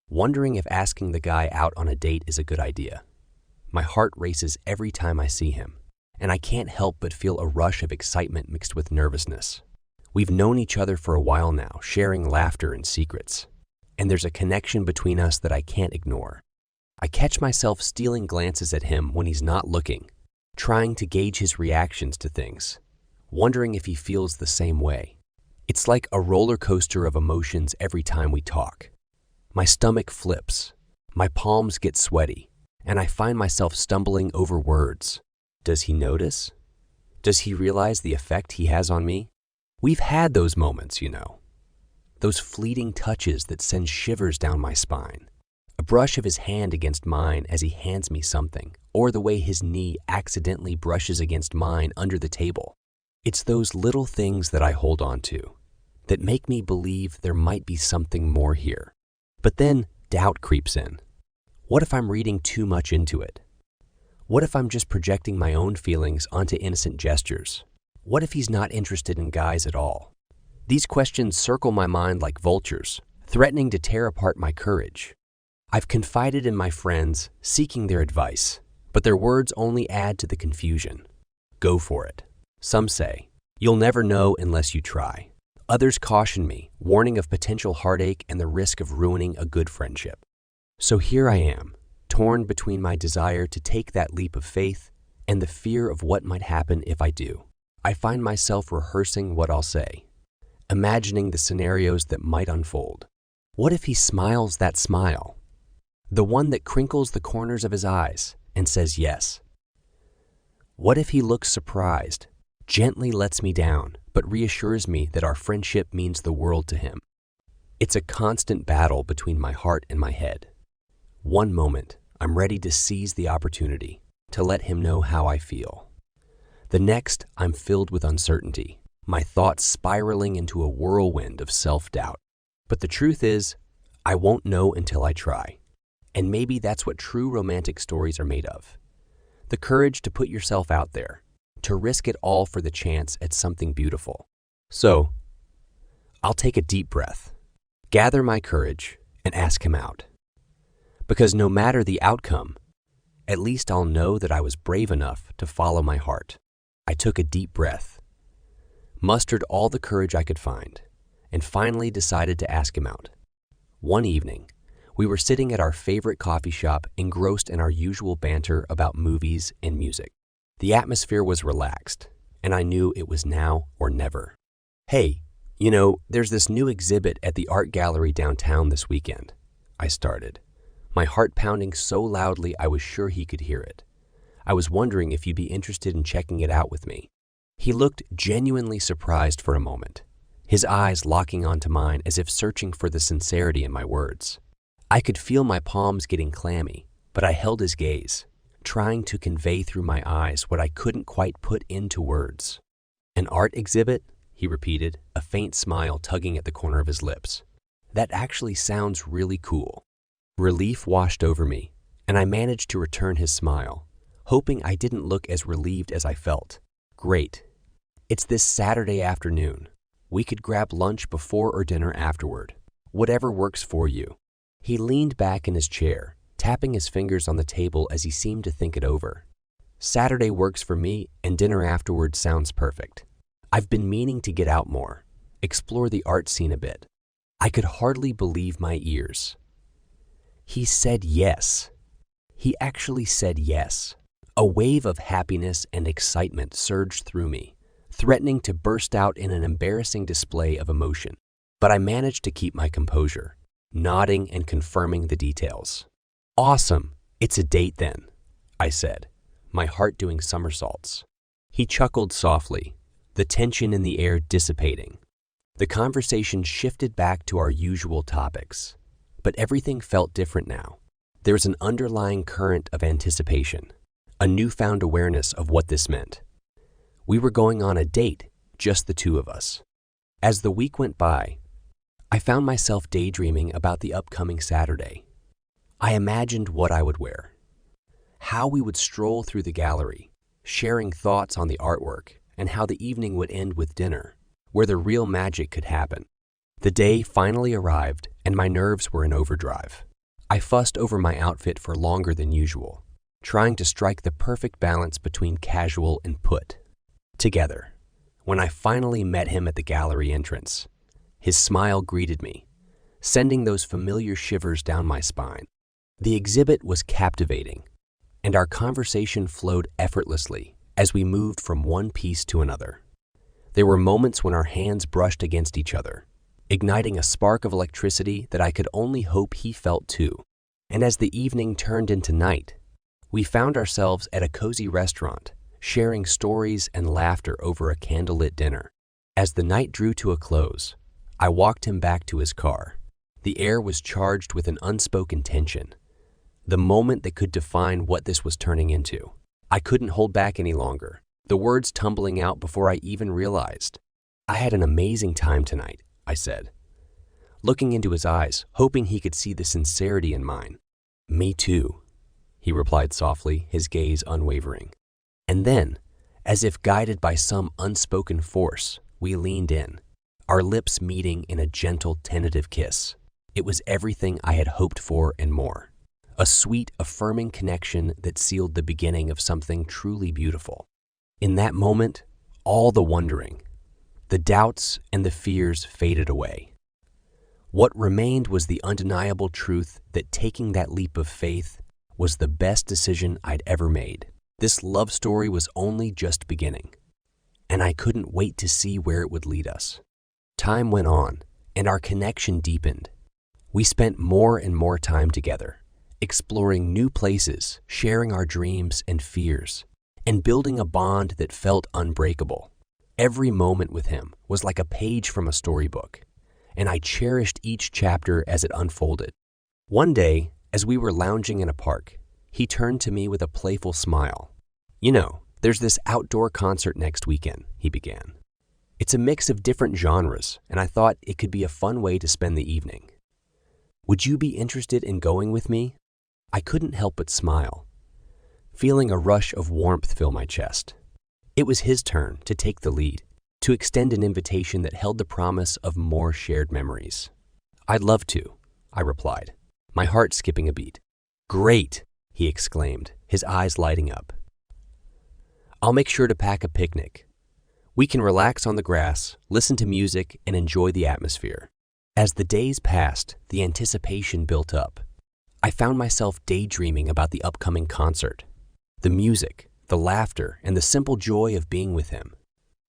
wondering if asking the guy out on a date is a good idea. My heart races every time I see him, and I can't help but feel a rush of excitement mixed with nervousness. We've known each other for a while now, sharing laughter and secrets, and there's a connection between us that I can't ignore. I catch myself stealing glances at him when he's not looking, trying to gauge his reactions to things, wondering if he feels the same way. It's like a roller coaster of emotions every time we talk. My stomach flips, my palms get sweaty, and I find myself stumbling over words. Does he notice? Does he realize the effect he has on me? We've had those moments, those fleeting touches that send shivers down my spine. A brush of his hand against mine as he hands me something, or the way his knee accidentally brushes against mine under the table. It's those little things that I hold on to, that make me believe there might be something more here. But then doubt creeps in. What if I'm reading too much into it? What if I'm just projecting my own feelings onto innocent gestures? What if he's not interested in guys at all? These questions circle my mind like vultures, threatening to tear apart my courage. I've confided in my friends, seeking their advice, but their words only add to the confusion. Go for it. Some say, you'll never know unless you try. Others caution me, warning of potential heartache and the risk of ruining a good friendship. So here I am, torn between my desire to take that leap of faith and the fear of what might happen if I do. I find myself rehearsing what I'll say, imagining the scenarios that might unfold. What if he smiles that smile? The one that crinkles the corners of his eyes and says yes. What if he looks surprised, gently lets me down, but reassures me that our friendship means the world to him? It's a constant battle between my heart and my head. One moment, I'm ready to seize the opportunity, to let him know how I feel. The next, I'm filled with uncertainty, my thoughts spiraling into a whirlwind of self-doubt. But the truth is, I won't know until I try. And maybe that's what true romantic stories are made of. The courage to put yourself out there, to risk it all for the chance at something beautiful. So, I'll take a deep breath, gather my courage, and ask him out. Because no matter the outcome, at least I'll know that I was brave enough to follow my heart. I took a deep breath, mustered all the courage I could find, and finally decided to ask him out. One evening, we were sitting at our favorite coffee shop, engrossed in our usual banter about movies and music. The atmosphere was relaxed, and I knew it was now or never. Hey, there's this new exhibit at the art gallery downtown this weekend, I started, my heart pounding so loudly I was sure he could hear it. I was wondering if you'd be interested in checking it out with me. He looked genuinely surprised for a moment, his eyes locking onto mine as if searching for the sincerity in my words. I could feel my palms getting clammy, but I held his gaze, trying to convey through my eyes what I couldn't quite put into words. An art exhibit? He repeated, a faint smile tugging at the corner of his lips. That actually sounds really cool. Relief washed over me, and I managed to return his smile, hoping I didn't look as relieved as I felt. Great. It's this Saturday afternoon. We could grab lunch before or dinner afterward. Whatever works for you. He leaned back in his chair, tapping his fingers on the table as he seemed to think it over. Saturday works for me, and dinner afterward sounds perfect. I've been meaning to get out more, explore the art scene a bit. I could hardly believe my ears. He said yes. He actually said yes. A wave of happiness and excitement surged through me, threatening to burst out in an embarrassing display of emotion. But I managed to keep my composure, nodding and confirming the details. Awesome, it's a date then, I said, my heart doing somersaults. He chuckled softly, the tension in the air dissipating. The conversation shifted back to our usual topics, but everything felt different now. There was an underlying current of anticipation, a newfound awareness of what this meant. We were going on a date, just the two of us. As the week went by, I found myself daydreaming about the upcoming Saturday. I imagined what I would wear, how we would stroll through the gallery, sharing thoughts on the artwork, and how the evening would end with dinner, where the real magic could happen. The day finally arrived, and my nerves were in overdrive. I fussed over my outfit for longer than usual, trying to strike the perfect balance between casual and put together. When I finally met him at the gallery entrance, his smile greeted me, sending those familiar shivers down my spine. The exhibit was captivating, and our conversation flowed effortlessly as we moved from one piece to another. There were moments when our hands brushed against each other, igniting a spark of electricity that I could only hope he felt too. And as the evening turned into night, we found ourselves at a cozy restaurant, sharing stories and laughter over a candlelit dinner. As the night drew to a close, I walked him back to his car. The air was charged with an unspoken tension, the moment that could define what this was turning into. I couldn't hold back any longer, the words tumbling out before I even realized. "I had an amazing time tonight," I said, looking into his eyes, hoping he could see the sincerity in mine. "Me too," he replied softly, his gaze unwavering. And then, as if guided by some unspoken force, we leaned in, our lips meeting in a gentle, tentative kiss. It was everything I had hoped for and more. A sweet, affirming connection that sealed the beginning of something truly beautiful. In that moment, all the wondering, the doubts, and the fears faded away. What remained was the undeniable truth that taking that leap of faith was the best decision I'd ever made. This love story was only just beginning, and I couldn't wait to see where it would lead us. Time went on, and our connection deepened. We spent more and more time together, exploring new places, sharing our dreams and fears, and building a bond that felt unbreakable. Every moment with him was like a page from a storybook, and I cherished each chapter as it unfolded. One day, as we were lounging in a park, he turned to me with a playful smile. "You know, there's this outdoor concert next weekend," he began. "It's a mix of different genres, and I thought it could be a fun way to spend the evening. Would you be interested in going with me?" I couldn't help but smile, feeling a rush of warmth fill my chest. It was his turn to take the lead, to extend an invitation that held the promise of more shared memories. "I'd love to," I replied, my heart skipping a beat. "Great," he exclaimed, his eyes lighting up. "I'll make sure to pack a picnic. We can relax on the grass, listen to music, and enjoy the atmosphere." As the days passed, the anticipation built up. I found myself daydreaming about the upcoming concert, the music, the laughter, and the simple joy of being with him.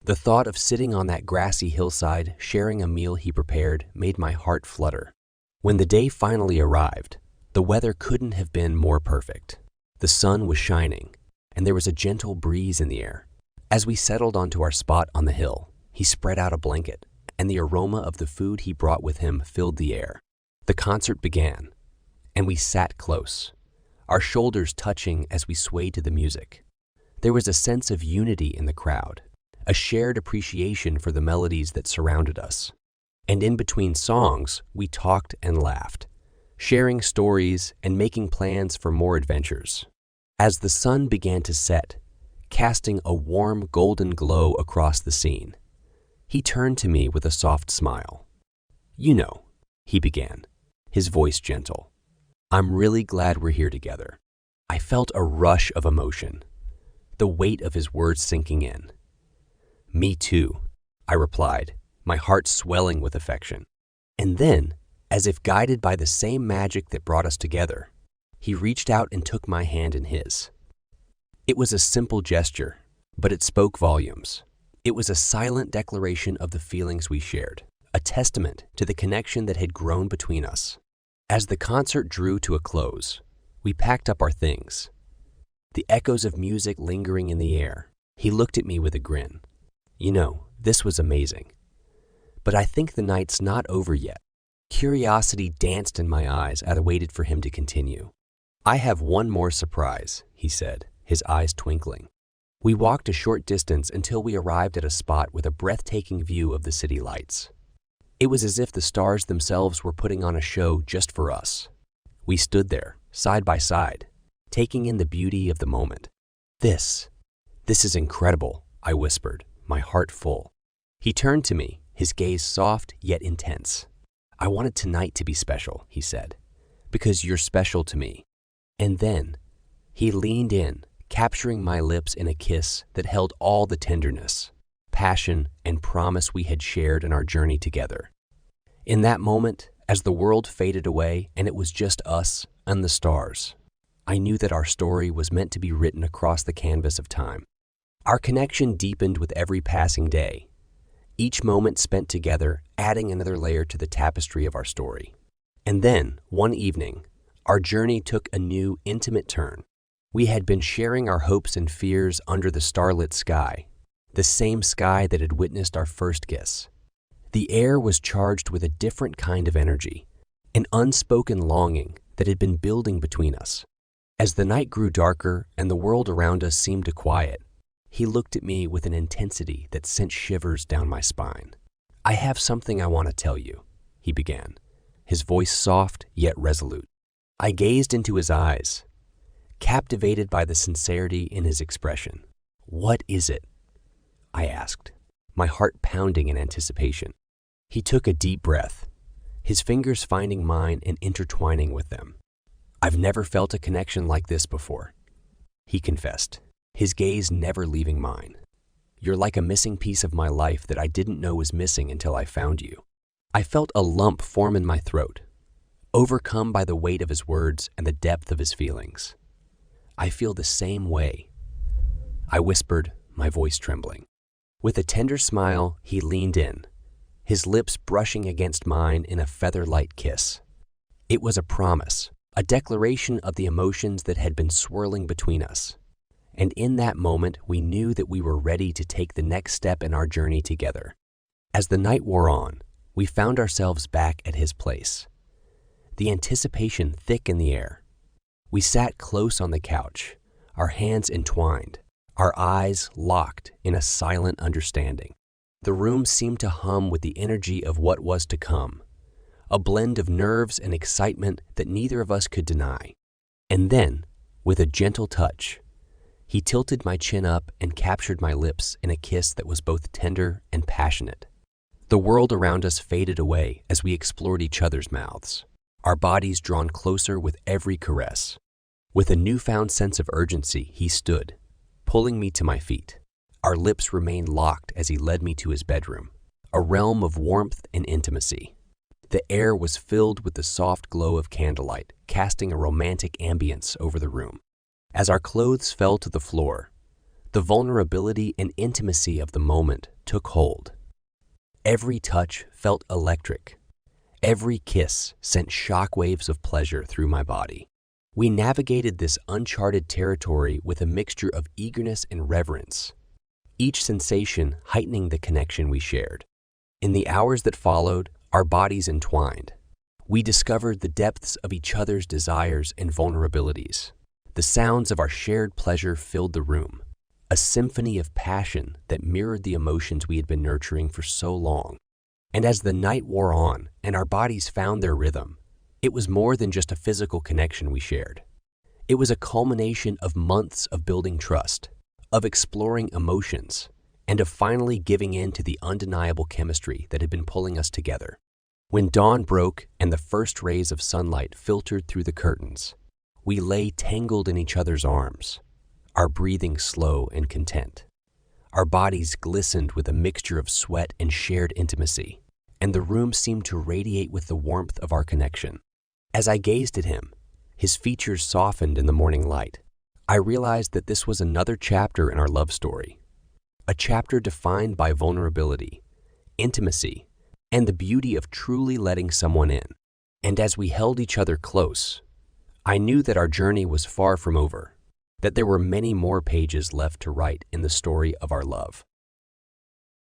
The thought of sitting on that grassy hillside, sharing a meal he prepared, made my heart flutter. When the day finally arrived, the weather couldn't have been more perfect. The sun was shining, and there was a gentle breeze in the air. As we settled onto our spot on the hill, he spread out a blanket, and the aroma of the food he brought with him filled the air. The concert began, and we sat close, our shoulders touching as we swayed to the music. There was a sense of unity in the crowd, a shared appreciation for the melodies that surrounded us. And in between songs, we talked and laughed, sharing stories and making plans for more adventures. As the sun began to set, casting a warm golden glow across the scene, he turned to me with a soft smile. "You know," he began, his voice gentle, "I'm really glad we're here together." I felt a rush of emotion, the weight of his words sinking in. "Me too," I replied, my heart swelling with affection. And then, as if guided by the same magic that brought us together, he reached out and took my hand in his. It was a simple gesture, but it spoke volumes. It was a silent declaration of the feelings we shared, a testament to the connection that had grown between us. As the concert drew to a close, we packed up our things, the echoes of music lingering in the air. He looked at me with a grin. "You know, this was amazing. But I think the night's not over yet." Curiosity danced in my eyes as I waited for him to continue. "I have one more surprise," he said, his eyes twinkling. We walked a short distance until we arrived at a spot with a breathtaking view of the city lights. It was as if the stars themselves were putting on a show just for us. We stood there, side by side, taking in the beauty of the moment. This is incredible," I whispered, my heart full. He turned to me, his gaze soft yet intense. "I wanted tonight to be special," he said, because you're special to me." And then he leaned in, capturing my lips in a kiss that held all the tenderness, passion, and promise we had shared in our journey together. In that moment, as the world faded away and it was just us and the stars, I knew that our story was meant to be written across the canvas of time. Our connection deepened with every passing day, each moment spent together adding another layer to the tapestry of our story. And then, one evening, our journey took a new, intimate turn. We had been sharing our hopes and fears under the starlit sky, the same sky that had witnessed our first kiss. The air was charged with a different kind of energy, an unspoken longing that had been building between us. As the night grew darker and the world around us seemed to quiet, he looked at me with an intensity that sent shivers down my spine. "I have something I want to tell you," he began, his voice soft yet resolute. I gazed into his eyes, captivated by the sincerity in his expression. "What is it?" I asked, my heart pounding in anticipation. He took a deep breath, his fingers finding mine and intertwining with them. "I've never felt a connection like this before," he confessed, his gaze never leaving mine. "You're like a missing piece of my life that I didn't know was missing until I found you." I felt a lump form in my throat, overcome by the weight of his words and the depth of his feelings. "I feel the same way," I whispered, my voice trembling. With a tender smile, he leaned in, his lips brushing against mine in a feather-light kiss. It was a promise, a declaration of the emotions that had been swirling between us. And in that moment, we knew that we were ready to take the next step in our journey together. As the night wore on, we found ourselves back at his place, the anticipation thick in the air. We sat close on the couch, our hands entwined, our eyes locked in a silent understanding. The room seemed to hum with the energy of what was to come, a blend of nerves and excitement that neither of us could deny. And then, with a gentle touch, he tilted my chin up and captured my lips in a kiss that was both tender and passionate. The world around us faded away as we explored each other's mouths, our bodies drawn closer with every caress. With a newfound sense of urgency, he stood, pulling me to my feet. Our lips remained locked as he led me to his bedroom, a realm of warmth and intimacy. The air was filled with the soft glow of candlelight, casting a romantic ambience over the room. As our clothes fell to the floor, the vulnerability and intimacy of the moment took hold. Every touch felt electric. Every kiss sent shockwaves of pleasure through my body. We navigated this uncharted territory with a mixture of eagerness and reverence, each sensation heightening the connection we shared. In the hours that followed, our bodies entwined. We discovered the depths of each other's desires and vulnerabilities. The sounds of our shared pleasure filled the room, a symphony of passion that mirrored the emotions we had been nurturing for so long. And as the night wore on and our bodies found their rhythm, it was more than just a physical connection we shared. It was a culmination of months of building trust, of exploring emotions, and of finally giving in to the undeniable chemistry that had been pulling us together. When dawn broke and the first rays of sunlight filtered through the curtains, we lay tangled in each other's arms, our breathing slow and content. Our bodies glistened with a mixture of sweat and shared intimacy, and the room seemed to radiate with the warmth of our connection. As I gazed at him, his features softened in the morning light. I realized that this was another chapter in our love story, a chapter defined by vulnerability, intimacy, and the beauty of truly letting someone in. And as we held each other close, I knew that our journey was far from over, that there were many more pages left to write in the story of our love.